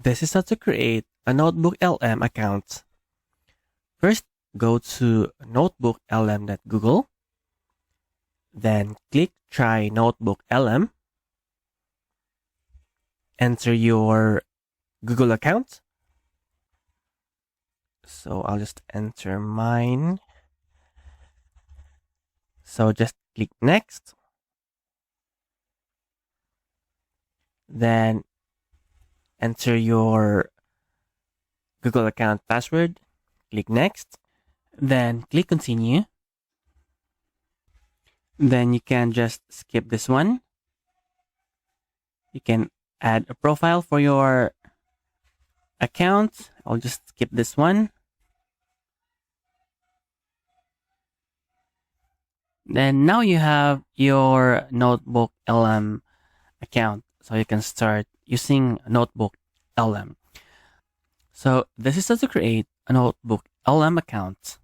This is how to create a NotebookLM account. First, go to NotebookLM.google. Then click Try NotebookLM. Enter your Google account. So I'll just enter mine. So just click Next. Then enter your Google account password. Click Next. Then click Continue. Then you can just skip this one. You can add a profile for your account. I'll just skip this one. Then now you have your NotebookLM account. So you can start using NotebookLM. So this is how to create a NotebookLM account.